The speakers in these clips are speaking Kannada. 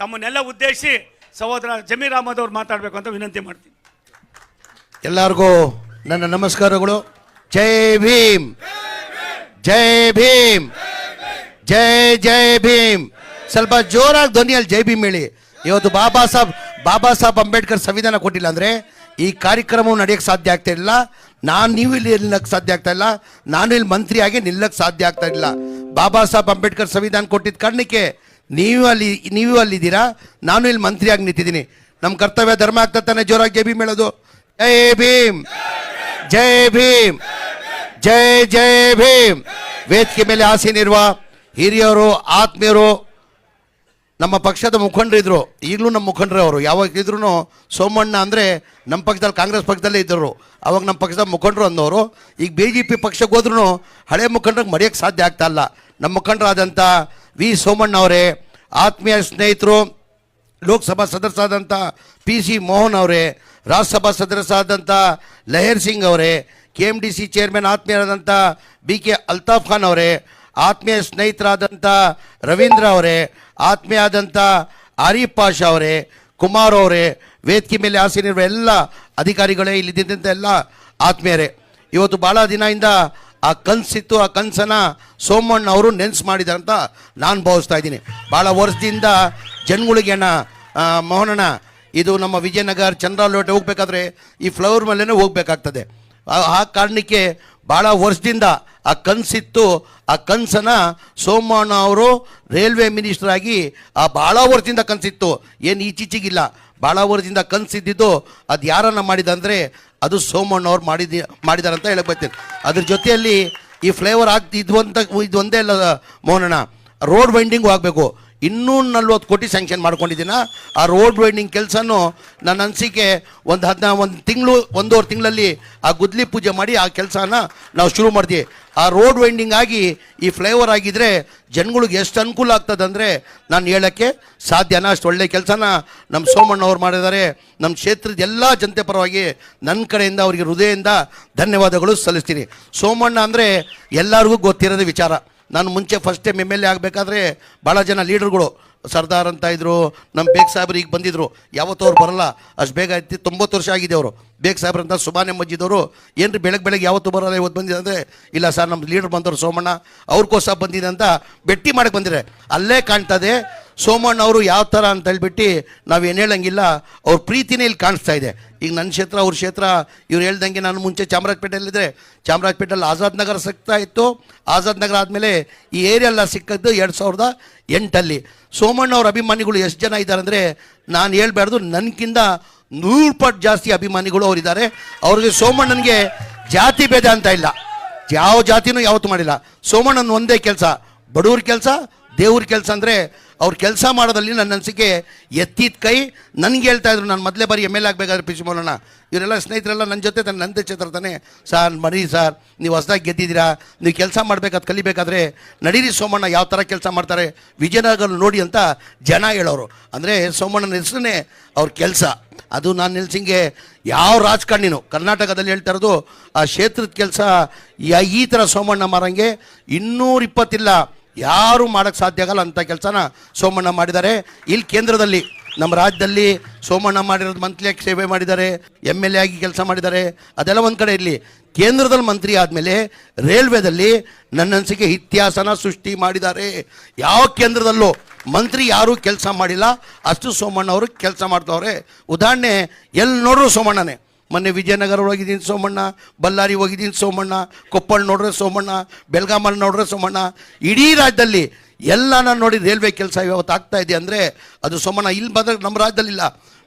ತಮ್ಮನ್ನೆಲ್ಲ ಉದ್ದೇಶಿಸಿ ಸಹೋದರ ಜಮೀರ್ ಅಹಮದ್ ಅವರು ಮಾತಾಡಬೇಕು ಅಂತ ವಿನಂತಿ ಮಾಡ್ತೀನಿ. ಎಲ್ಲರಿಗೂ ನನ್ನ ನಮಸ್ಕಾರಗಳು. ಜೈ ಭೀಮ್, ಜೈ ಭೀಮ್, ಜೈ ಜೈ ಭೀಮ್. ಸ್ವಲ್ಪ ಜೋರಾಗಿ ಧ್ವನಿಯಲ್ಲಿ ಜೈ ಭೀಮ್ ಹೇಳಿ. ಇವತ್ತು ಬಾಬಾ ಸಾಹೇಬ್ ಅಂಬೇಡ್ಕರ್ ಸಂವಿಧಾನ ಕೊಟ್ಟಿಲ್ಲ ಅಂದರೆ ಈ ಕಾರ್ಯಕ್ರಮವು ನಡೆಯೋಕ್ಕೆ ಸಾಧ್ಯ ಆಗ್ತಾ ಇಲ್ಲ. ನೀವು ಇಲ್ಲಿ ನಿಲ್ಲಕ್ಕೆ ಸಾಧ್ಯ ಆಗ್ತಾ ಇಲ್ಲ. ನಾನು ಇಲ್ಲಿ ಮಂತ್ರಿಯಾಗಿ ನಿಲ್ಲಕ್ಕೆ ಸಾಧ್ಯ ಆಗ್ತಾ ಇಲ್ಲ. ಬಾಬಾ ಸಾಹೇಬ್ ಅಂಬೇಡ್ಕರ್ ಸಂವಿಧಾನ ಕೊಟ್ಟಿದ್ದ ಕಾರಣಕ್ಕೆ ನೀವು ಅಲ್ಲಿದ್ದೀರಾ, ನಾನು ಇಲ್ಲಿ ಮಂತ್ರಿಯಾಗಿ ನಿಂತಿದ್ದೀನಿ. ನಮ್ಮ ಕರ್ತವ್ಯ ಧರ್ಮ ಆಗ್ತಾ ತಾನೆ ಜೋರಾಗಿ ಜೈ ಭೀಮ್ ಹೇಳೋದು. ಜೈ ಭೀಮ್, ಜೈ ಭೀಮ್, ಜೈ ಜೈ ಭೀಮ್. ವೇದಿಕೆ ಮೇಲೆ ಆಸೀನಿರುವ ಹಿರಿಯರು, ಆತ್ಮೀಯರು, ನಮ್ಮ ಪಕ್ಷದ ಮುಖಂಡರಿದ್ರು, ಈಗಲೂ ನಮ್ಮ ಮುಖಂಡರೇ ಅವರು. ಯಾವಾಗ ಇದ್ರೂ ಸೋಮಣ್ಣ ಅಂದರೆ ನಮ್ಮ ಪಕ್ಷದಲ್ಲಿ ಕಾಂಗ್ರೆಸ್ ಪಕ್ಷದಲ್ಲೇ ಇದ್ದರು, ಅವಾಗ ನಮ್ಮ ಪಕ್ಷದ ಮುಖಂಡರು ಅಂದವರು. ಈಗ BJP ಪಕ್ಷಕ್ಕೆ ಹೋದ್ರೂ ಹಳೆ ಮುಖಂಡರಿಗೆ ಮರೆಯೋಕ್ಕೆ ಸಾಧ್ಯ ಆಗ್ತಾ ಇಲ್ಲ. ನಮ್ಮ ಮುಖಂಡರಾದಂಥ ವಿ ಸೋಮಣ್ಣ ಅವರೇ, ಆತ್ಮೀಯ ಸ್ನೇಹಿತರು, ಲೋಕಸಭಾ ಸದಸ್ಯರಾದಂಥ PC ಮೋಹನ್ ಅವರೇ, ರಾಜ್ಯಸಭಾ ಸದಸ್ಯರಾದಂಥ ಲಹರ್ ಸಿಂಗ್ ಅವರೇ, KMDC ಚೇರ್ಮನ್ ಆತ್ಮೀಯರಾದಂಥ BK ಅಲ್ತಾಫ್ ಖಾನ್ ಅವರೇ, ಆತ್ಮೀಯ ಸ್ನೇಹಿತರಾದಂಥ ರವೀಂದ್ರ ಅವರೇ, ಆತ್ಮೀಯ ಆದಂಥ ಆರಿಫ್ ಪಾಷಾ ಅವರೇ, ಕುಮಾರ್ ಅವರೇ, ವೇದಿಕೆ ಮೇಲೆ ಆಸೀನಿರುವ ಎಲ್ಲ ಅಧಿಕಾರಿಗಳೇ, ಇಲ್ಲಿದ್ದಂಥ ಎಲ್ಲ ಆತ್ಮೀಯರೇ, ಇವತ್ತು ಭಾಳ ದಿನದಿಂದ ಆ ಕನಸಿತ್ತು, ಆ ಕನಸನ್ನು ಸೋಮಣ್ಣ ಅವರು ನೆನ್ಸು ಮಾಡಿದ್ದಾರೆ ಅಂತ ನಾನು ಭಾವಿಸ್ತಾ ಇದ್ದೀನಿ. ಭಾಳ ವರ್ಷದಿಂದ ಜನಗಳಿಗೆ ಮೋಹನಣ್ಣ, ಇದು ನಮ್ಮ ವಿಜಯನಗರ ಚಂದ್ರಾಲೋಟೆ ಹೋಗ್ಬೇಕಾದ್ರೆ ಈ ಫ್ಲವರ್ ಮೇಲೇ ಹೋಗ್ಬೇಕಾಗ್ತದೆ. ಆ ಕಾರಣಕ್ಕೆ ಭಾಳ ವರ್ಷದಿಂದ ಆ ಕನಸಿತ್ತು. ಆ ಕನಸನ್ನು ಸೋಮಣ್ಣ ಅವರು ರೈಲ್ವೆ ಮಿನಿಸ್ಟರ್ ಆಗಿ ಭಾಳ ವರ್ಷದಿಂದ ಕನಸಿತ್ತು, ಏನು ಈಚೀಚೆಗಿಲ್ಲ. ಭಾಳ ವರ್ಷದಿಂದ ಕನಸಿದ್ದು ಅದು ಯಾರನ್ನು ಮಾಡಿದಂದರೆ ಅದು ಸೋಮಣ್ಣ ಅವ್ರು ಮಾಡಿದ್ದಾರೆ ಅಂತ ಹೇಳಕ್ಕೆ ಬರ್ತೀನಿ. ಅದ್ರ ಜೊತೆಯಲ್ಲಿ ಈ ಫ್ಲೇವರ್ ಇದು ಒಂದೇ ಅಲ್ಲ ಮೋಹನಣ್ಣ, ರೋಡ್ ವೈಂಡಿಂಗು ಆಗಬೇಕು. 240 ಕೋಟಿ ಸ್ಯಾಂಕ್ಷನ್ ಮಾಡ್ಕೊಂಡಿದ್ದೀನ. ಆ ರೋಡ್ ವೈಂಡಿಂಗ್ ಕೆಲಸನೂ ನನ್ನ ಅನಿಸಿಕೆ ಒಂದು ಒಂದೂವರೆ ತಿಂಗಳಲ್ಲಿ ಆ ಗುದ್ಲಿ ಪೂಜೆ ಮಾಡಿ ಆ ಕೆಲಸನ ನಾವು ಶುರು ಮಾಡ್ತೀವಿ. ಆ ರೋಡ್ ವೈಂಡಿಂಗ್ ಆಗಿ ಈ ಫ್ಲೇವರ್ ಆಗಿದ್ದರೆ ಜನಗಳಿಗೆ ಎಷ್ಟು ಅನುಕೂಲ ಆಗ್ತದೆ ಅಂದರೆ ನಾನು ಹೇಳೋಕ್ಕೆ ಸಾಧ್ಯನಾ. ಅಷ್ಟು ಒಳ್ಳೆ ಕೆಲಸನ ನಮ್ಮ ಸೋಮಣ್ಣ ಅವ್ರು ಮಾಡಿದ್ದಾರೆ. ನಮ್ಮ ಕ್ಷೇತ್ರದ ಎಲ್ಲ ಜನತೆ ಪರವಾಗಿ ನನ್ನ ಕಡೆಯಿಂದ ಅವರಿಗೆ ಹೃದಯದಿಂದ ಧನ್ಯವಾದಗಳು ಸಲ್ಲಿಸ್ತೀನಿ. ಸೋಮಣ್ಣ ಅಂದರೆ ಎಲ್ಲರಿಗೂ ಗೊತ್ತಿರೋದು ವಿಚಾರ. ನಾನು ಮುಂಚೆ ಫಸ್ಟ್ ಟೈಮ್ MLA ಆಗಬೇಕಾದ್ರೆ ಭಾಳ ಜನ ಲೀಡರ್ಗಳು ಸರ್ದಾರ್ ಅಂತ ಇದ್ದರು, ನಮ್ಮ ಬೇಗ್ ಸಾಹೇಬ್ರು ಈಗ ಬಂದಿದ್ದರು. ಯಾವತ್ತೂ ಅವ್ರು ಬರೋಲ್ಲ, ಅಷ್ಟು ಬೇಗ ಆಯ್ತು. 90 ವರ್ಷ ಆಗಿದೆ ಅವರು. ಬೇಗ್ ಸಾಹೇಬ್ರಂತ ಸುಬಾನೆ ಮಜ್ಜಿದವರು ಏನ್ರಿ ಬೆಳಗ್ಗೆ ಯಾವತ್ತೂ ಬರೋಲ್ಲ, ಇವತ್ತು ಬಂದಿದೆ ಅಂದರೆ ಇಲ್ಲ ಸರ್ ನಮ್ಮ ಲೀಡರ್ ಬಂದವರು ಸೋಮಣ್ಣ ಅವ್ರಿಗೋಸ್ಕರ ಬಂದಿದೆ ಅಂತ ಭೇಟಿ ಮಾಡಕ್ಕೆ ಬಂದಿರೆ. ಅಲ್ಲೇ ಕಾಣ್ತದೆ ಸೋಮಣ್ಣ ಅವರು ಯಾವ ಥರ ಅಂತ ಹೇಳ್ಬಿಟ್ಟು ನಾವೇನು ಹೇಳಂಗಿಲ್ಲ, ಅವ್ರ ಪ್ರೀತಿನೇ ಇಲ್ಲಿ ಕಾಣಿಸ್ತಾ ಇದೆ. ಈಗ ನನ್ನ ಕ್ಷೇತ್ರ ಅವ್ರ ಕ್ಷೇತ್ರ. ಇವ್ರು ಹೇಳ್ದಂಗೆ ನಾನು ಮುಂಚೆ ಚಾಮರಾಜಪೇಟೆಯಲ್ಲಿದ್ದರೆ ಚಾಮರಾಜಪೇಟೆಯಲ್ಲಿ ಆಜಾದ್ ನಗರ ಸಿಗ್ತಾ ಇತ್ತು. ಆಜಾದ್ ನಗರ ಆದಮೇಲೆ ಈ ಏರಿಯಾ ಎಲ್ಲ ಸಿಕ್ಕದ್ದು 2008ಅಲ್ಲಿ. ಸೋಮಣ್ಣ ಅವ್ರ ಅಭಿಮಾನಿಗಳು ಎಷ್ಟು ಜನ ಇದ್ದಾರೆ ಅಂದರೆ ನಾನು ಹೇಳ್ಬಾರ್ದು, ನನಗಿಂತ 100 ಪಟ್ಟು ಜಾಸ್ತಿ ಅಭಿಮಾನಿಗಳು ಅವರಿದ್ದಾರೆ. ಅವ್ರಿಗೆ ಸೋಮಣ್ಣನಿಗೆ ಜಾತಿ ಭೇದ ಅಂತ ಇಲ್ಲ, ಯಾವ ಜಾತಿನೂ ಯಾವತ್ತೂ ಮಾಡಿಲ್ಲ. ಸೋಮಣ್ಣನ ಒಂದೇ ಕೆಲಸ, ಬಡವ್ರ ಕೆಲಸ, ದೇವ್ರ ಕೆಲಸ. ಅಂದರೆ ಅವ್ರು ಕೆಲಸ ಮಾಡೋದಲ್ಲಿ ನನ್ನ ಅನಿಸಿಕೆ ಎತ್ತಿದ ಕೈ. ನನಗೆ ಹೇಳ್ತಾ ಇದ್ರು, ನಾನು ಮೊದಲೇ ಬಾರಿ MLA ಆಗಬೇಕಾದ್ರೆ PC ಮೋಹನಣ್ಣ ಇವರೆಲ್ಲ ಸ್ನೇಹಿತರೆಲ್ಲ ನನ್ನ ಜೊತೆ ನಂದೇ ಕ್ಷೇತ್ರ ತಾನೆ ಸಾರ್, ಮರಿ ಸಾರ್ ನೀವು ಹೊಸದಾಗಿ ಗೆದ್ದಿದ್ದೀರಾ, ನೀವು ಕೆಲಸ ಮಾಡಬೇಕಾದ್ರೆ ಕಲಿಬೇಕಾದ್ರೆ ನಡೀರಿ ಸೋಮಣ್ಣ ಯಾವ ಥರ ಕೆಲಸ ಮಾಡ್ತಾರೆ ವಿಜಯನಗರ ನೋಡಿ ಅಂತ ಜನ ಹೇಳೋರು. ಅಂದರೆ ಸೋಮಣ್ಣನ ಹೆಸರನ್ನೇ ಅವ್ರ ಕೆಲಸ. ಅದು ನಾನು ನಿಲ್ಸಿಂಗೆ ಯಾವ ರಾಜಕಾರಣಿನೂ ಕರ್ನಾಟಕದಲ್ಲಿ ಹೇಳ್ತಾ ಇರೋದು ಆ ಕ್ಷೇತ್ರದ ಕೆಲಸ ಈ ಥರ ಸೋಮಣ್ಣ ಮಾರಂಗೆ 220 ಇಲ್ಲ, ಯಾರೂ ಮಾಡೋಕ್ಕೆ ಸಾಧ್ಯ ಆಗಲ್ಲ ಅಂಥ ಕೆಲಸನ ಸೋಮಣ್ಣ ಮಾಡಿದ್ದಾರೆ. ಇಲ್ಲಿ ಕೇಂದ್ರದಲ್ಲಿ ನಮ್ಮ ರಾಜ್ಯದಲ್ಲಿ ಸೋಮಣ್ಣ ಮಾಡಿರೋದು ಮಂತ್ರಿಯಾಗಿ ಸೇವೆ ಮಾಡಿದ್ದಾರೆ, MLA ಆಗಿ ಕೆಲಸ ಮಾಡಿದ್ದಾರೆ. ಅದೆಲ್ಲ ಒಂದು ಕಡೆ ಇರಲಿ, ಕೇಂದ್ರದಲ್ಲಿ ಮಂತ್ರಿ ಆದಮೇಲೆ ರೈಲ್ವೆದಲ್ಲಿ ನನ್ನ ಅನಿಸಿಕೆ ಇತಿಹಾಸನ ಸೃಷ್ಟಿ ಮಾಡಿದ್ದಾರೆ. ಯಾವ ಕೇಂದ್ರದಲ್ಲೂ ಮಂತ್ರಿ ಯಾರೂ ಕೆಲಸ ಮಾಡಿಲ್ಲ, ಅಷ್ಟು ಸೋಮಣ್ಣ ಅವರು ಕೆಲಸ ಮಾಡ್ತವ್ರೆ. ಉದಾಹರಣೆ ಎಲ್ಲಿ ನೋಡ್ರು ಸೋಮಣ್ಣನೇ. ಮೊನ್ನೆ ವಿಜಯನಗರ ಹೋಗಿದ್ದೀನಿ ಸೋಮಣ್ಣ, ಬಳ್ಳಾರಿ ಹೋಗಿದ್ದೀನಿ ಸೋಮಣ್ಣ, ಕೊಪ್ಪಳ ನೋಡ್ರೆ ಸೋಮಣ್ಣ, ಬೆಳಗಾಮಲ್ಲಿ ನೋಡ್ರೆ ಸೋಮಣ್ಣ. ಇಡೀ ರಾಜ್ಯದಲ್ಲಿ ಎಲ್ಲ ನಾನು ನೋಡಿ ರೈಲ್ವೆ ಕೆಲಸ ಇವತ್ತು ಆಗ್ತಾ ಇದೆ ಅಂದರೆ ಅದು ಸೋಮಣ್ಣ. ಇಲ್ಲಿ ಬಂದರೆ ನಮ್ಮ ರಾಜ್ಯದಲ್ಲಿಲ್ಲ,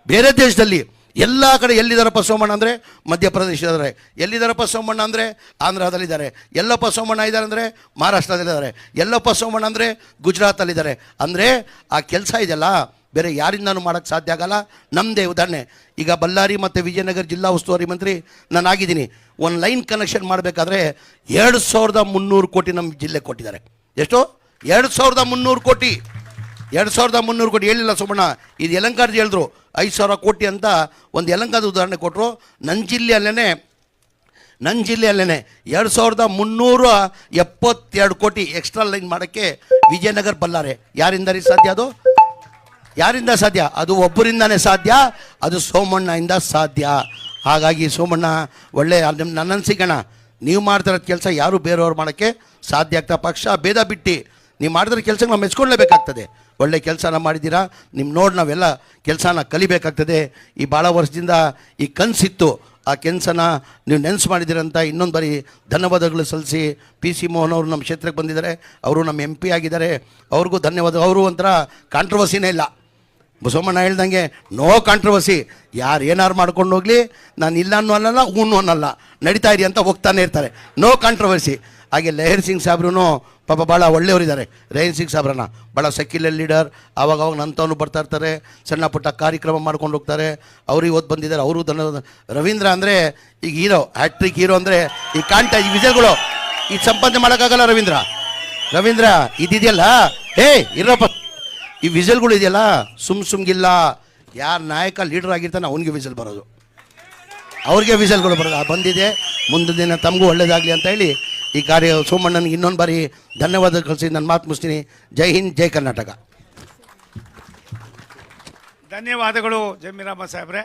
ಬೇರೆ ದೇಶದಲ್ಲಿ ಎಲ್ಲ ಕಡೆ ಎಲ್ಲಿದ್ದಾರಪ್ಪ ಸೋಮಣ್ಣ ಅಂದರೆ ಮಧ್ಯಪ್ರದೇಶದಲ್ಲಿದ್ದಾರೆ, ಎಲ್ಲಿದ್ದಾರಪ್ಪ ಸೋಮಣ್ಣ ಅಂದರೆ ಆಂಧ್ರದಲ್ಲಿದ್ದಾರೆ, ಎಲ್ಲಪ್ಪ ಸೋಮಣ್ಣ ಇದ್ದಾರೆ ಅಂದರೆ ಮಹಾರಾಷ್ಟ್ರದಲ್ಲಿದ್ದಾರೆ, ಎಲ್ಲಪ್ಪ ಸೋಮಣ್ಣ ಅಂದರೆ ಗುಜರಾತಲ್ಲಿದ್ದಾರೆ. ಅಂದರೆ ಆ ಕೆಲಸ ಇದೆಯಲ್ಲ ಬೇರೆ ಯಾರಿಂದನೂ ಮಾಡೋಕ್ಕೆ ಸಾಧ್ಯ ಆಗಲ್ಲ. ನಮ್ಮದೇ ಉದಾಹರಣೆ, ಈಗ ಬಳ್ಳಾರಿ ಮತ್ತು ವಿಜಯನಗರ ಜಿಲ್ಲಾ ಉಸ್ತುವಾರಿ ಮಂತ್ರಿ ನಾನು ಆಗಿದ್ದೀನಿ. ಒಂದು ಲೈನ್ ಕನೆಕ್ಷನ್ ಮಾಡಬೇಕಾದ್ರೆ 2300 ಕೋಟಿ ನಮ್ಮ ಜಿಲ್ಲೆಗೆ ಕೊಟ್ಟಿದ್ದಾರೆ. ಎಷ್ಟು? 2300 ಕೋಟಿ. 2300 ಕೋಟಿ ಹೇಳಿಲ್ಲ ಸೋಮಣ್ಣ, ಇದು ಯಲಹಂಕದ ಹೇಳಿದ್ರು 5000 ಕೋಟಿ ಅಂತ ಒಂದು ಯಲಹಂಕದ ಉದಾಹರಣೆ ಕೊಟ್ಟರು. ನನ್ನ ಜಿಲ್ಲೆಯಲ್ಲೇ 2372 ಕೋಟಿ ಎಕ್ಸ್ಟ್ರಾ ಲೈನ್ ಮಾಡೋಕ್ಕೆ ವಿಜಯನಗರ ಬಳ್ಳಾರಿ ಯಾರಿಂದ ರೀ ಸಾಧ್ಯ? ಅದು ಯಾರಿಂದ ಸಾಧ್ಯ? ಅದು ಒಬ್ಬರಿಂದಾನೇ ಸಾಧ್ಯ, ಅದು ಸೋಮಣ್ಣಯಿಂದ ಸಾಧ್ಯ. ಹಾಗಾಗಿ ಸೋಮಣ್ಣ ಒಳ್ಳೆ ನನ್ನ ಸಿಗೋಣ, ನೀವು ಮಾಡ್ತಿರೋದು ಕೆಲಸ ಯಾರು ಬೇರೆಯವ್ರು ಮಾಡೋಕ್ಕೆ ಸಾಧ್ಯ ಆಗ್ತಾ, ಪಕ್ಷ ಭೇದ ಬಿಟ್ಟು ನೀವು ಮಾಡಿದ್ರೆ ಕೆಲಸ ನಾವು ಮೆಚ್ಕೊಳ್ಳೇಬೇಕಾಗ್ತದೆ. ಒಳ್ಳೆ ಕೆಲಸನ ಮಾಡಿದ್ದೀರಾ, ನಿಮ್ಮ ನೋಡಿ ನಾವೆಲ್ಲ ಕೆಲಸನ ಕಲಿಬೇಕಾಗ್ತದೆ. ಈ ಭಾಳ ವರ್ಷದಿಂದ ಈ ಕನಸಿತ್ತು, ಆ ಕೆಲಸನ ನೀವು ನೆನೆಸು ಮಾಡಿದ್ದೀರಂತ ಇನ್ನೊಂದು ಬಾರಿ ಧನ್ಯವಾದಗಳು ಸಲ್ಲಿಸಿ. PC ಮೋಹನ್ ಅವರು ನಮ್ಮ ಕ್ಷೇತ್ರಕ್ಕೆ ಬಂದಿದ್ದಾರೆ, ಅವರು ನಮ್ಮ MP ಆಗಿದ್ದಾರೆ, ಅವ್ರಿಗೂ ಧನ್ಯವಾದ. ಅವರು ಒಂಥರ ಕಾಂಟ್ರವರ್ಸಿನೇ ಇಲ್ಲ. ಬಸವಣ್ಣ ಹೇಳ್ದಂಗೆ ನೋ ಕಾಂಟ್ರವರ್ಸಿ, ಯಾರು ಏನಾರು ಮಾಡ್ಕೊಂಡು ಹೋಗಲಿ, ನಾನು ಇಲ್ಲ ಅನ್ನೋ ಅನ್ನಲ್ಲ, ಹೂನು ಅನ್ನಲ್ಲ, ನಡೀತಾ ಇರಿ ಅಂತ ಹೋಗ್ತಾನೆ ಇರ್ತಾರೆ, ನೋ ಕಾಂಟ್ರವರ್ಸಿ. ಹಾಗೆ ಲಹರ್ ಸಿಂಗ್ ಸಾಹೇಬ್ರು ಪಾಪ ಭಾಳ ಒಳ್ಳೆಯವರಿದ್ದಾರೆ. ಲಹರ್ ಸಿಂಗ್ ಸಾಹೇಬ್ರನ್ನ ಭಾಳ ಸೆಕ್ಯುಲರ್ ಲೀಡರ್, ಆವಾಗ ನಂತವನು ಬರ್ತಾ ಇರ್ತಾರೆ, ಸಣ್ಣ ಪುಟ್ಟ ಕಾರ್ಯಕ್ರಮ ಮಾಡ್ಕೊಂಡು ಹೋಗ್ತಾರೆ. ಅವರು ಇವತ್ತು ಬಂದಿದ್ದಾರೆ, ಅವರು ಧನ್ಯವಾದ. ರವೀಂದ್ರ ಅಂದರೆ ಈಗ ಹೀರೋ, ಹ್ಯಾಟ್ರಿಕ್ ಹೀರೋ ಅಂದರೆ ಈ ಈ ವಿಜಯಗಳು ಇದು ಸಂಪಾದನೆ ಮಾಡೋಕ್ಕಾಗಲ್ಲ. ರವೀಂದ್ರ ಇದಿದೆಯಲ್ಲ, ಹೇ ಇರಪ್ಪ, ಈ ವಿಸಲ್ಗಳು ಇದೆಯಲ್ಲ ಸುಮ್ಗಿಲ್ಲ. ಯಾರು ನಾಯಕ ಲೀಡರ್ ಆಗಿರ್ತಾನೆ ಅವನಿಗೆ ವಿಸಲ್ ಬರೋದು, ಅವ್ರಿಗೆ ವಿಸಲ್ಗಳು ಬರೋದು. ಬಂದಿದೆ, ಮುಂದಿನ ದಿನ ತಮಗೂ ಒಳ್ಳೇದಾಗಲಿ ಅಂತ ಹೇಳಿ ಈ ಕಾರ್ಯ ಸೋಮಣ್ಣನಿಗೆ ಇನ್ನೊಂದು ಬಾರಿ ಧನ್ಯವಾದ ಕಳಿಸಿ ನನ್ನ ಮಾತು ಮುಗಿಸ್ತೀನಿ. ಜೈ ಹಿಂದ್, ಜೈ ಕರ್ನಾಟಕ. ಧನ್ಯವಾದಗಳು ಜಮೀರಾಮ ಸಾಹೇಬ್ರೆ.